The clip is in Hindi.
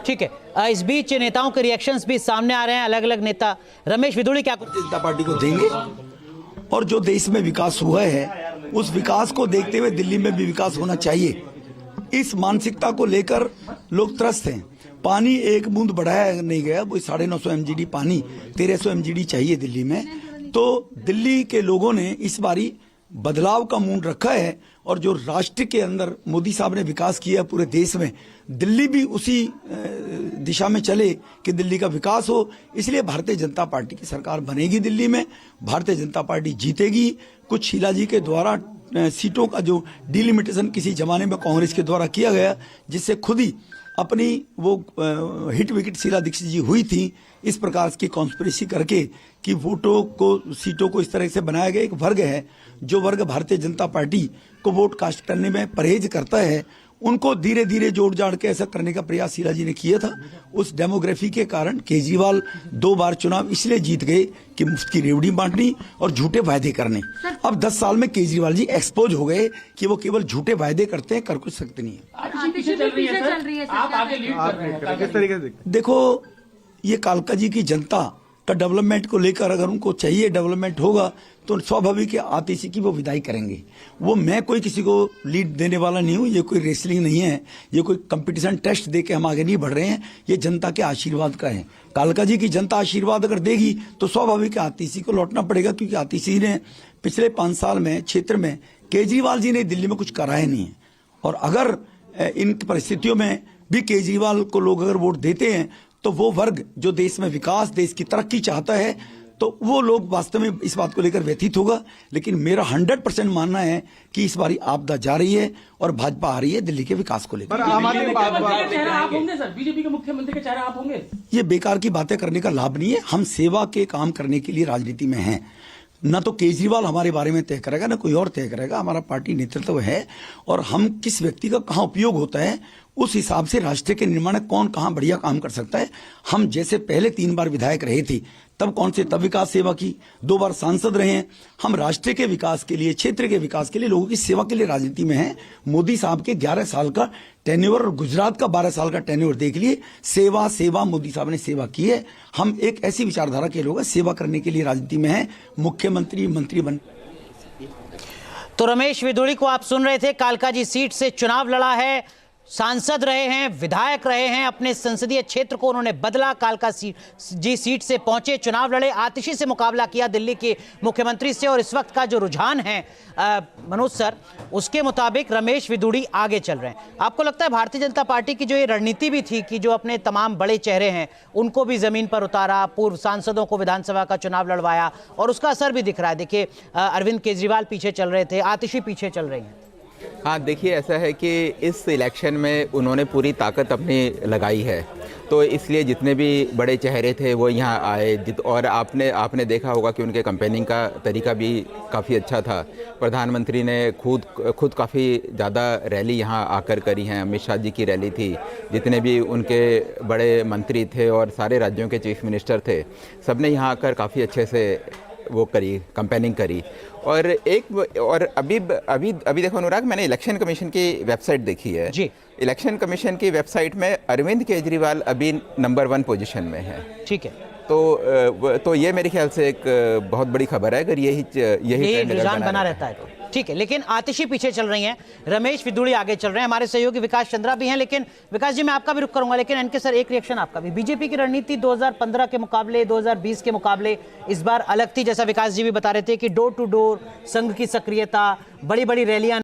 ठीक है, इस बीच नेताओं के रिएक्शंस भी सामने आ रहे हैं। अलग अलग नेता, रमेश विदुड़ी क्या भारतीय जनता पार्टी को देंगे और जो देश में विकास हुआ है उस विकास को देखते हुए दिल्ली में भी विकास होना चाहिए, इस मानसिकता को लेकर लोग त्रस्त हैं। पानी एक बूंद बढ़ाया नहीं गया, वो 950 MGD पानी 1300 MGD चाहिए दिल्ली में। तो दिल्ली के लोगों ने इस बारी बदलाव का मूड रखा है और जो राष्ट्र के अंदर मोदी साहब ने विकास किया पूरे देश में, दिल्ली भी उसी दिशा में चले कि दिल्ली का विकास हो। इसलिए भारतीय जनता पार्टी की सरकार बनेगी दिल्ली में, भारतीय जनता पार्टी जीतेगी। कुछ शीला जी के द्वारा सीटों का जो डिलिमिटेशन किसी जमाने में कांग्रेस के द्वारा किया गया, जिससे खुद ही अपनी वो हिट विकेट शीला दीक्षित जी हुई थी, इस प्रकार की कॉन्स्पिरेसी करके कि वोटों को, सीटों को इस तरह से बनाया गया। एक वर्ग है जो वर्ग भारतीय जनता पार्टी को वोट कास्ट करने में परहेज करता है, उनको धीरे धीरे जोड़ जाड़ के ऐसा करने का प्रयास शीला जी ने किया था। उस डेमोग्राफी के कारण केजरीवाल 2 बार चुनाव इसलिए जीत गए कि मुफ्त की रेवड़ी बांटनी और झूठे वायदे करने। अब 10 साल में केजरीवाल जी एक्सपोज हो गए कि वो केवल झूठे वायदे करते हैं, कर कुछ सकते नहीं है। देखो, ये कालका जी की जनता का डेवलपमेंट को लेकर अगर उनको चाहिए डेवलपमेंट होगा तो स्वाभाविक है आतिशी की वो विदाई करेंगे। वो, मैं कोई किसी को लीड देने वाला नहीं हूँ, ये कोई रेसलिंग नहीं है, ये कोई कंपटीशन टेस्ट दे के हम आगे नहीं बढ़ रहे हैं, ये जनता के आशीर्वाद का है। कालका जी की जनता आशीर्वाद अगर देगी तो स्वाभाविक है आतिशी को लौटना पड़ेगा, क्योंकि आतिशी ने पिछले 5 साल में क्षेत्र में केजरीवाल जी ने दिल्ली में कुछ कराया नहीं है। और अगर इन परिस्थितियों में भी केजरीवाल को लोग अगर वोट देते हैं तो वो वर्ग जो देश में विकास, देश की तरक्की चाहता है, तो वो लोग वास्तव में इस बात को लेकर व्यथित होगा। लेकिन मेरा 100% मानना है कि इस बारी आपदा जा रही है और भाजपा आ रही है दिल्ली के विकास को लेकर। बीजेपी के मुख्यमंत्री के चेहरा आप होंगे? ये बेकार की बातें करने का लाभ नहीं है। हम सेवा के काम करने के लिए राजनीति में हैं। न तो केजरीवाल हमारे बारे में तय करेगा, न कोई और तय करेगा। हमारा पार्टी नेतृत्व है और हम किस व्यक्ति का कहाँ उपयोग होता है उस हिसाब से राष्ट्र के निर्माण में कौन कहाँ बढ़िया काम कर सकता है। हम जैसे पहले 3 बार विधायक रहे थे तब विकास सेवा की, 2 बार सांसद रहे हैं। हम राष्ट्र के विकास के लिए, क्षेत्र के विकास के लिए, लोगों की सेवा के लिए राजनीति में हैं। मोदी साहब के 11 साल का टेन्योर और गुजरात का 12 साल का टेन्योर देख लिए। सेवा सेवा मोदी साहब ने सेवा की है। हम एक ऐसी विचारधारा के लोग हैं, सेवा करने के लिए राजनीति में हैं। मुख्यमंत्री, मंत्री बन। तो रमेश विदुड़ी को आप सुन रहे थे, कालका जी सीट से चुनाव लड़ा है, सांसद रहे हैं, विधायक रहे हैं, अपने संसदीय क्षेत्र को उन्होंने बदला, कालका जी सीट से पहुंचे, चुनाव लड़े, आतिशी से मुकाबला किया दिल्ली के मुख्यमंत्री से। और इस वक्त का जो रुझान है मनोज सर, उसके मुताबिक रमेश विदुड़ी आगे चल रहे हैं। आपको लगता है भारतीय जनता पार्टी की जो ये रणनीति भी थी कि जो अपने तमाम बड़े चेहरे हैं उनको भी जमीन पर उतारा, पूर्व सांसदों को विधानसभा का चुनाव लड़वाया, और उसका असर भी दिख रहा है? देखिए, अरविंद केजरीवाल पीछे चल रहे थे, आतिशी पीछे चल रही हैं। हाँ, देखिए, ऐसा है कि इस इलेक्शन में उन्होंने पूरी ताकत अपनी लगाई है, तो इसलिए जितने भी बड़े चेहरे थे वो यहाँ आए। और आपने देखा होगा कि उनके कैंपेनिंग का तरीका भी काफ़ी अच्छा था। प्रधानमंत्री ने खुद काफ़ी ज़्यादा रैली यहाँ आकर करी हैं। अमित शाह जी की रैली थी, जितने भी उनके बड़े मंत्री थे और सारे राज्यों के चीफ मिनिस्टर थे, सब ने यहाँ आकर काफ़ी अच्छे से वो करी, कैंपेनिंग करी। और अभी देखो अनुराग, मैंने इलेक्शन कमीशन की वेबसाइट देखी है जी। इलेक्शन कमीशन की वेबसाइट में अरविंद केजरीवाल अभी नंबर 1 पोजीशन में है। ठीक है, तो ये मेरे ख्याल से एक बहुत बड़ी खबर है अगर यही रुझान बना रहता है तो। ठीक है, लेकिन आतिशी पीछे चल रही हैं, रमेश विदुड़ी आगे चल रहे हैं, हमारे सहयोगी विकास चंद्रा भी हैं। लेकिन विकास जी, मैं आपका भी रुख करूंगा, लेकिन एनके सर, एक रिएक्शन आपका भी। बीजेपी की रणनीति 2015 के मुकाबले, 2020 के मुकाबले इस बार अलग थी। जैसा विकास जी भी बता रहे थे कि डोर टू डोर संघ की सक्रियता, बड़ी बड़ी रैलियां